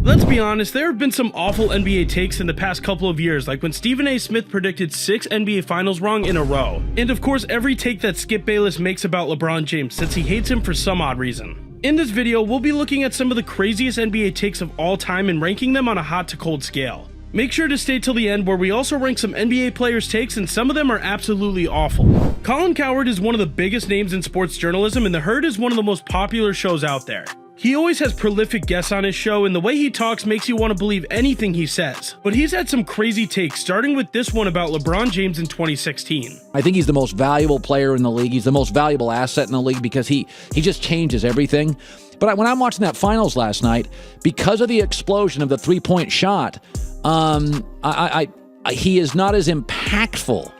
Let's be honest, there have been some awful NBA takes in the past couple of years, like when Stephen A. Smith predicted 6 NBA Finals wrong in a row. And of course, every take that Skip Bayless makes about LeBron James, since he hates him for some odd reason. In this video, we'll be looking at some of the craziest NBA takes of all time and ranking them on a hot to cold scale. Make sure to stay till the end, where we also rank some NBA players' takes, and some of them are absolutely awful. Colin Cowherd is one of the biggest names in sports journalism, and The Herd is one of the most popular shows out there. He always has prolific guests on his show, and the way he talks makes you want to believe anything he says. But he's had some crazy takes, starting with this one about LeBron James in 2016. I think he's the most valuable player in the league. He's the most valuable asset in the league because he just changes everything. But when I'm watching that finals last night, because of the explosion of the three-point shot, he is not as impactful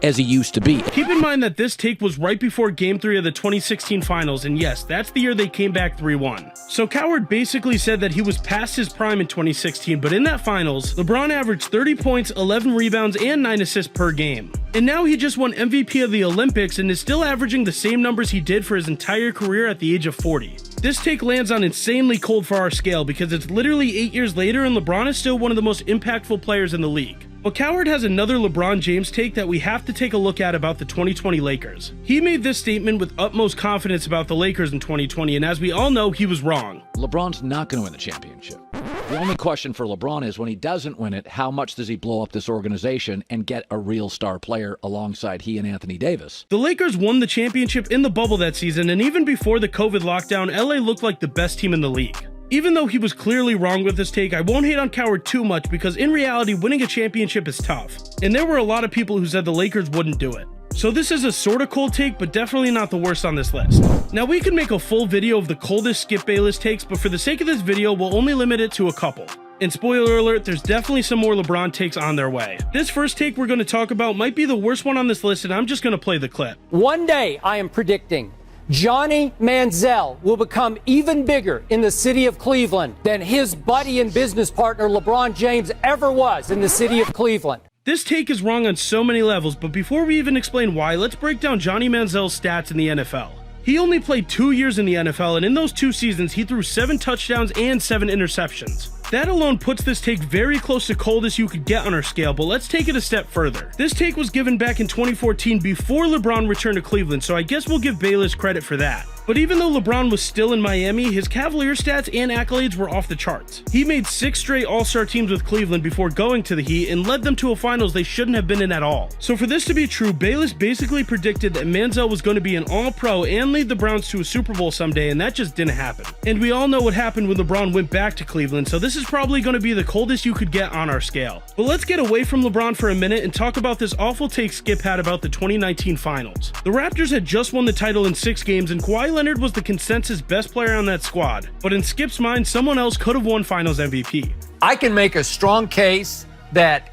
as he used to be. Keep in mind that this take was right before Game 3 of the 2016 Finals, and yes, that's the year they came back 3-1. So Cowherd basically said that he was past his prime in 2016, but in that Finals, LeBron averaged 30 points, 11 rebounds, and 9 assists per game. And now he just won MVP of the Olympics and is still averaging the same numbers he did for his entire career at the age of 40. This take lands on insanely cold for our scale because it's literally 8 years later and LeBron is still one of the most impactful players in the league. But Cowherd has another LeBron James take that we have to take a look at about the 2020 Lakers. He made this statement with utmost confidence about the Lakers in 2020, and as we all know, he was wrong. LeBron's not going to win the championship. The only question for LeBron is, when he doesn't win it, how much does he blow up this organization and get a real star player alongside he and Anthony Davis? The Lakers won the championship in the bubble that season, and even before the COVID lockdown, LA looked like the best team in the league. Even though he was clearly wrong with this take, I won't hate on Cowherd too much because in reality, winning a championship is tough. And there were a lot of people who said the Lakers wouldn't do it. So this is a sort of cold take, but definitely not the worst on this list. Now we could make a full video of the coldest Skip Bayless takes, but for the sake of this video, we'll only limit it to a couple. And spoiler alert, there's definitely some more LeBron takes on their way. This first take we're going to talk about might be the worst one on this list, and I'm just going to play the clip. One day, I am predicting Johnny Manziel will become even bigger in the city of Cleveland than his buddy and business partner LeBron James ever was in the city of Cleveland. This take is wrong on so many levels, but before we even explain why, let's break down Johnny Manziel's stats in the NFL. He only played 2 years in the NFL, and in those 2 seasons, he threw 7 touchdowns and 7 interceptions. That alone puts this take very close to coldest you could get on our scale, but let's take it a step further. This take was given back in 2014 before LeBron returned to Cleveland, so I guess we'll give Bayless credit for that. But even though LeBron was still in Miami, his Cavalier stats and accolades were off the charts. He made 6 straight All-Star teams with Cleveland before going to the Heat and led them to a finals they shouldn't have been in at all. So for this to be true, Bayless basically predicted that Manziel was going to be an All-Pro and lead the Browns to a Super Bowl someday, and that just didn't happen. And we all know what happened when LeBron went back to Cleveland, so this is probably going to be the coldest you could get on our scale. But let's get away from LeBron for a minute and talk about this awful take Skip had about the 2019 Finals. The Raptors had just won the title in 6 games, and Kawhi Leonard was the consensus best player on that squad. But in Skip's mind, someone else could have won Finals MVP. I can make a strong case that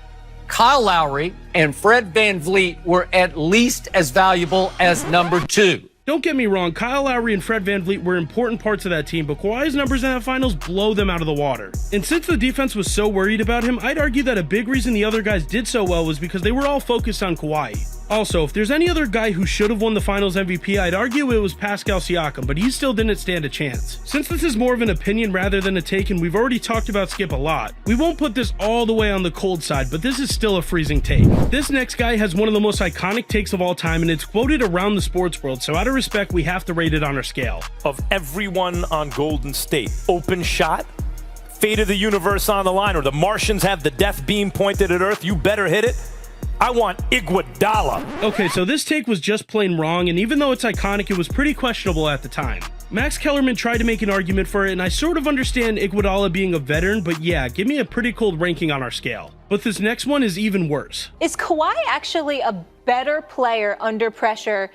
Kyle Lowry and Fred VanVleet were at least as valuable as number 2. Don't get me wrong, Kyle Lowry and Fred VanVleet were important parts of that team, but Kawhi's numbers in that finals blow them out of the water. And since the defense was so worried about him, I'd argue that a big reason the other guys did so well was because they were all focused on Kawhi. Also, if there's any other guy who should have won the Finals MVP, I'd argue it was Pascal Siakam, but he still didn't stand a chance. Since this is more of an opinion rather than a take, and we've already talked about Skip a lot, we won't put this all the way on the cold side, but this is still a freezing take. This next guy has one of the most iconic takes of all time, and it's quoted around the sports world, so out of respect, we have to rate it on our scale. Of everyone on Golden State, open shot, fate of the universe on the line, or the Martians have the death beam pointed at Earth, you better hit it. I want Iguodala. Okay, so this take was just plain wrong, and even though it's iconic, it was pretty questionable at the time. Max Kellerman tried to make an argument for it, and I sort of understand Iguodala being a veteran, but yeah, give me a pretty cold ranking on our scale. But this next one is even worse. Is Kawhi actually a better player under pressure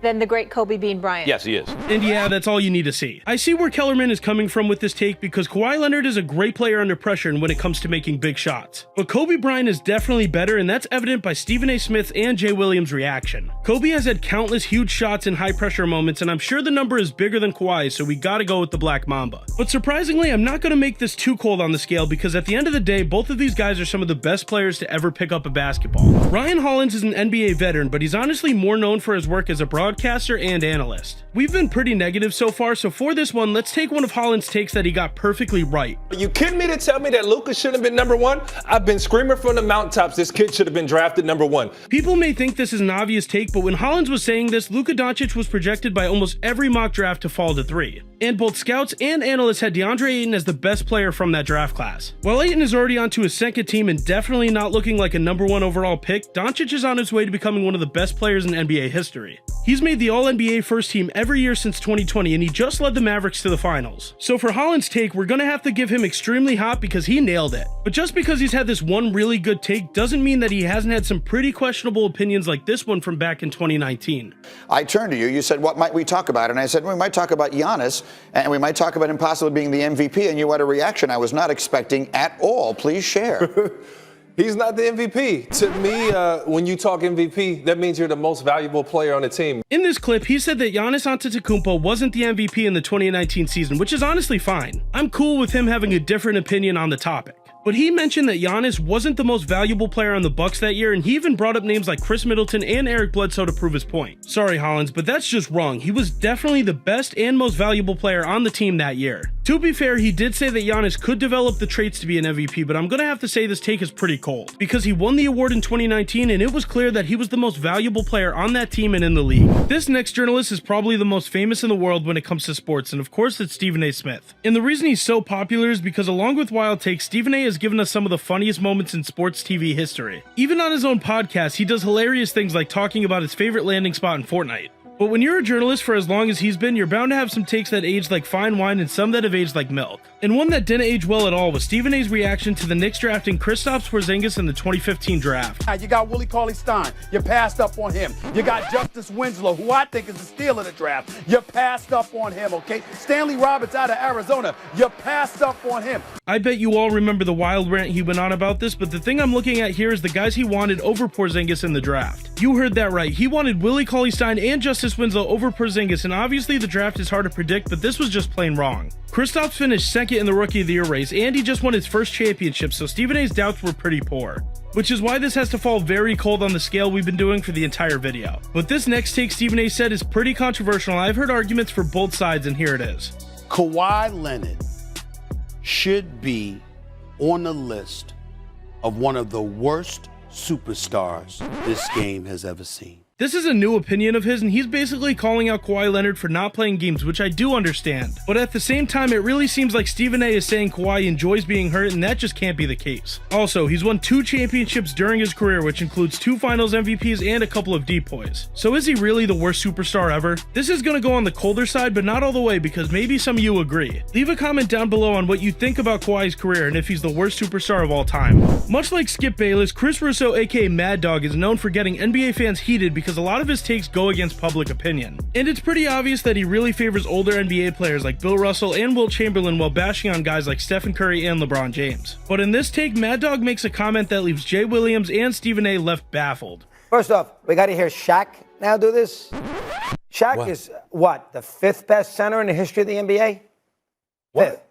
than the great Kobe Bean Bryant? Yes, he is. And yeah, that's all you need to see. I see where Kellerman is coming from with this take because Kawhi Leonard is a great player under pressure and when it comes to making big shots. But Kobe Bryant is definitely better, and that's evident by Stephen A. Smith's and Jay Williams' reaction. Kobe has had countless huge shots in high-pressure moments, and I'm sure the number is bigger than Kawhi, so we gotta go with the Black Mamba. But surprisingly, I'm not gonna make this too cold on the scale because at the end of the day, both of these guys are some of the best players to ever pick up a basketball. Ryan Hollins is an NBA veteran, but he's honestly more known for his work as a broadcaster and analyst. We've been pretty negative so far, so for this one, let's take one of Hollins' takes that he got perfectly right. Are you kidding me to tell me that Luka shouldn't have been number one? I've been screaming from the mountaintops this kid should have been drafted number one. People may think this is an obvious take, but when Hollins was saying this, Luka Doncic was projected by almost every mock draft to fall to 3. And both scouts and analysts had DeAndre Ayton as the best player from that draft class. While Ayton is already onto his second team and definitely not looking like a number 1 overall pick, Doncic is on his way to becoming one of the best players in NBA history. He's made the All-NBA first team every year since 2020, and he just led the Mavericks to the finals. So for Hollins' take, we're gonna have to give him extremely hot because he nailed it. But just because he's had this one really good take doesn't mean that he hasn't had some pretty questionable opinions like this one from back in 2019. I turned to you, you said, what might we talk about? And I said, we might talk about Giannis, and we might talk about him possibly being the MVP, and you had a reaction I was not expecting at all. Please share. He's not the MVP. To me, when you talk MVP, that means you're the most valuable player on the team. In this clip, he said that Giannis Antetokounmpo wasn't the MVP in the 2019 season, which is honestly fine. I'm cool with him having a different opinion on the topic. But he mentioned that Giannis wasn't the most valuable player on the Bucks that year, and he even brought up names like Chris Middleton and Eric Bledsoe to prove his point. Sorry, Hollins, but that's just wrong. He was definitely the best and most valuable player on the team that year. To be fair, he did say that Giannis could develop the traits to be an MVP, but I'm gonna have to say this take is pretty cold, because he won the award in 2019, and it was clear that he was the most valuable player on that team and in the league. This next journalist is probably the most famous in the world when it comes to sports, and of course it's Stephen A. Smith. And the reason he's so popular is because along with Wild Takes, Stephen A. has given us some of the funniest moments in sports TV history. Even on his own podcast, he does hilarious things like talking about his favorite landing spot in Fortnite. But when you're a journalist for as long as he's been, you're bound to have some takes that age like fine wine and some that have aged like milk. And one that didn't age well at all was Stephen A.'s reaction to the Knicks drafting Kristaps Porzingis in the 2015 draft. You got Willie Cauley-Stein. You passed up on him. You got Justice Winslow, who I think is the steal of the draft. You passed up on him, okay? Stanley Roberts out of Arizona. You passed up on him. I bet you all remember the wild rant he went on about this, but the thing I'm looking at here is the guys he wanted over Porzingis in the draft. You heard that right. He wanted Willie Cauley-Stein and Justice Winslow over Porzingis, and obviously the draft is hard to predict, but this was just plain wrong. Kristaps finished second in the Rookie of the Year race, and he just won his first championship, so Stephen A's doubts were pretty poor. Which is why this has to fall very cold on the scale we've been doing for the entire video. But this next take Stephen A said is pretty controversial, and I've heard arguments for both sides, and here it is. Kawhi Leonard should be on the list of one of the worst superstars this game has ever seen. This is a new opinion of his, and he's basically calling out Kawhi Leonard for not playing games, which I do understand. But at the same time, it really seems like Stephen A is saying Kawhi enjoys being hurt, and that just can't be the case. Also, he's won 2 championships during his career, which includes 2 finals MVPs and a couple of depoys. So is he really the worst superstar ever? This is gonna go on the colder side, but not all the way, because maybe some of you agree. Leave a comment down below on what you think about Kawhi's career and if he's the worst superstar of all time. Much like Skip Bayless, Chris Russo aka Mad Dog is known for getting NBA fans heated because a lot of his takes go against public opinion. And it's pretty obvious that he really favors older NBA players like Bill Russell and Wilt Chamberlain while bashing on guys like Stephen Curry and LeBron James. But in this take, Mad Dog makes a comment that leaves Jay Williams and Stephen A left baffled. First off, we got to hear Shaq now do this. Shaq is what, the 5th best center in the history of the NBA? What?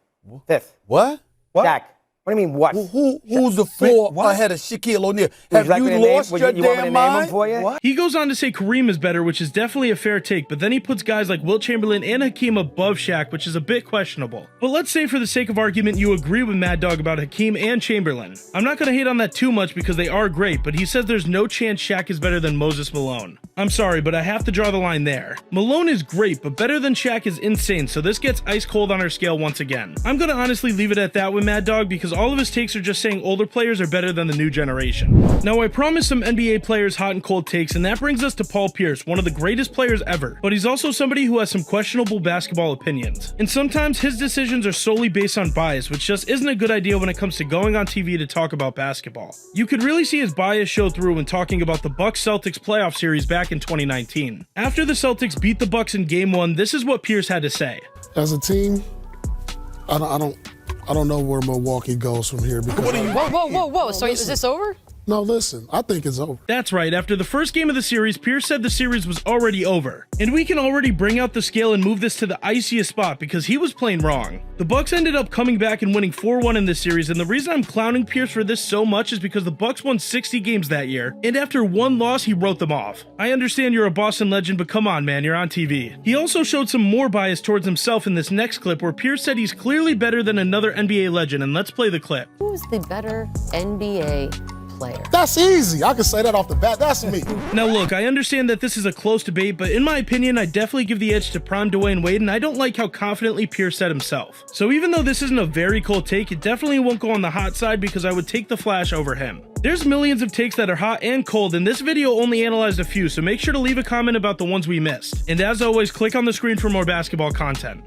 5th. What? Shaq. What do you mean, what? Who's the 4 ahead of Shaquille O'Neal? Have you lost your damn mind? What? He goes on to say Kareem is better, which is definitely a fair take, but then he puts guys like Wilt Chamberlain and Hakeem above Shaq, which is a bit questionable. But let's say for the sake of argument you agree with Mad Dog about Hakeem and Chamberlain. I'm not going to hate on that too much because they are great, but he says there's no chance Shaq is better than Moses Malone. I'm sorry, but I have to draw the line there. Malone is great, but better than Shaq is insane, so this gets ice cold on our scale once again. I'm going to honestly leave it at that with Mad Dog because all of his takes are just saying older players are better than the new generation. Now I promised some NBA players hot and cold takes, and that brings us to Paul Pierce, one of the greatest players ever, but he's also somebody who has some questionable basketball opinions. And sometimes his decisions are solely based on bias, which just isn't a good idea when it comes to going on TV to talk about basketball. You could really see his bias show through when talking about the Bucks-Celtics playoff series back in 2019. After the Celtics beat the Bucks in Game 1, this is what Pierce had to say. As a team, I don't know where Milwaukee goes from here. Because Whoa. So is this over? No, listen, I think it's over. That's right, after the first game of the series, Pierce said the series was already over. And we can already bring out the scale and move this to the iciest spot because he was playing wrong. The Bucks ended up coming back and winning 4-1 in this series, and the reason I'm clowning Pierce for this so much is because the Bucks won 60 games that year, and after one loss, he wrote them off. I understand you're a Boston legend, but come on, man, you're on TV. He also showed some more bias towards himself in this next clip where Pierce said he's clearly better than another NBA legend, and let's play the clip. Who's the better NBA player? That's easy. I can say that off the bat. That's me. Now look, I understand that this is a close debate, but in my opinion, I definitely give the edge to prime Dwayne Wade, and I don't like how confidently Pierce said himself. So even though this isn't a very cold take, it definitely won't go on the hot side because I would take the Flash over him. There's millions of takes that are hot and cold, and this video only analyzed a few, so make sure to leave a comment about the ones we missed. And as always, click on the screen for more basketball content.